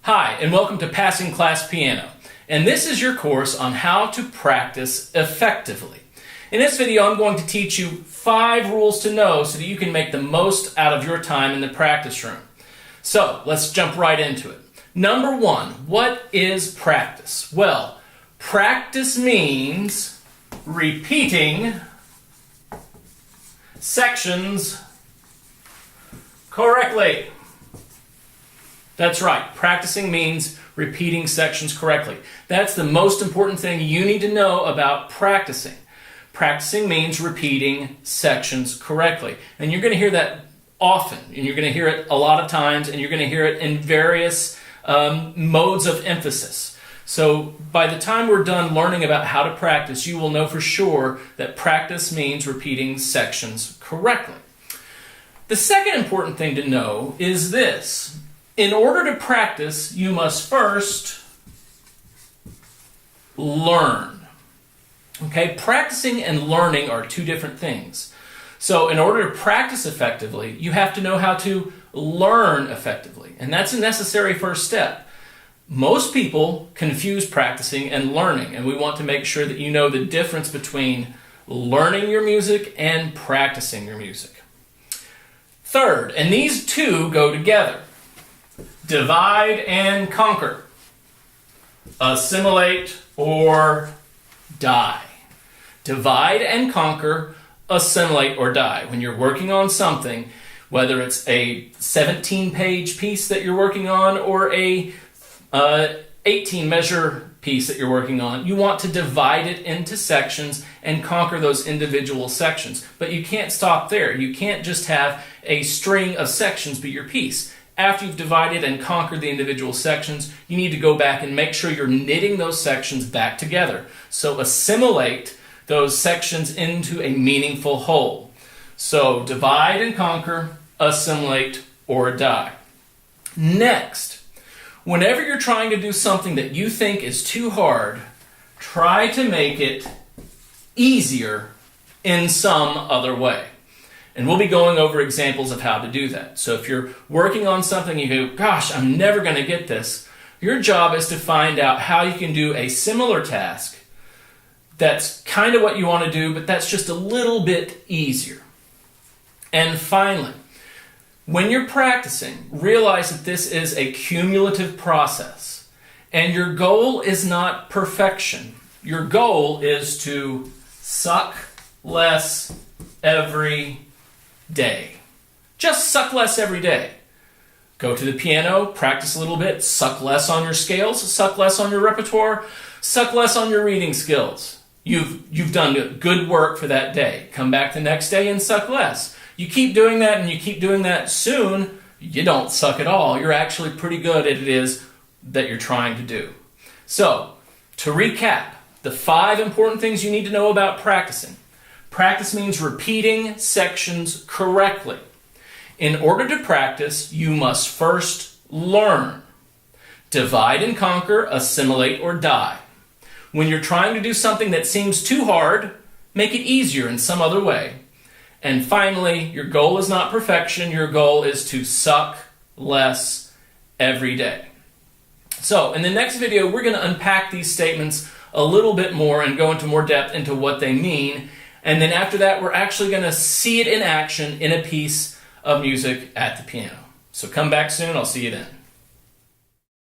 Hi, and welcome to Passing Class Piano. And this is your course on how to practice effectively. In this video, I'm going to teach you 5 rules to know so that you can make the most out of your time in the practice room. So, let's jump right into it. Number 1, what is practice? Well, practice means repeating sections correctly. That's right. Practicing means repeating sections correctly. That's the most important thing you need to know about practicing. Practicing means repeating sections correctly. And you're going to hear that often, and you're going to hear it a lot of times, and you're going to hear it in various modes of emphasis. So by the time we're done learning about how to practice, you will know for sure that practice means repeating sections correctly. The second important thing to know is this. In order to practice, you must first learn. Okay, practicing and learning are 2 different things. So in order to practice effectively, you have to know how to learn effectively. And that's a necessary first step. Most people confuse practicing and learning, and we want to make sure that you know the difference between learning your music and practicing your music. Third, and these 2 go together. Divide and conquer. Assimilate or die. Divide and conquer, assimilate or die. When you're working on something, whether it's a 17-page piece that you're working on or a 18-measure piece that you're working on, you want to divide it into sections and conquer those individual sections. But you can't stop there. You can't just have a string of sections be your piece. After you've divided and conquered the individual sections, you need to go back and make sure you're knitting those sections back together. So assimilate those sections into a meaningful whole. So divide and conquer, assimilate, or die. Next, whenever you're trying to do something that you think is too hard, try to make it easier in some other way. And we'll be going over examples of how to do that. So if you're working on something and you go, gosh, I'm never going to get this, your job is to find out how you can do a similar task that's kind of what you want to do, but that's just a little bit easier. And finally, when you're practicing, realize that this is a cumulative process. And your goal is not perfection. Your goal is to suck less every day. Just suck less every day. Go to the piano, practice a little bit, suck less on your scales, suck less on your repertoire, suck less on your reading skills. You've done good work for that day. Come back the next day and suck less. You keep doing that and you keep doing that, soon you don't suck at all. You're actually pretty good at it is that you're trying to do. So, to recap, the 5 important things you need to know about practicing. Practice means repeating sections correctly. In order to practice, you must first learn. Divide and conquer, assimilate, or die. When you're trying to do something that seems too hard, make it easier in some other way. And finally, your goal is not perfection. Your goal is to suck less every day. So, in the next video, we're going to unpack these statements a little bit more and go into more depth into what they mean. And then after that, we're actually going to see it in action in a piece of music at the piano. So come back soon. I'll see you then.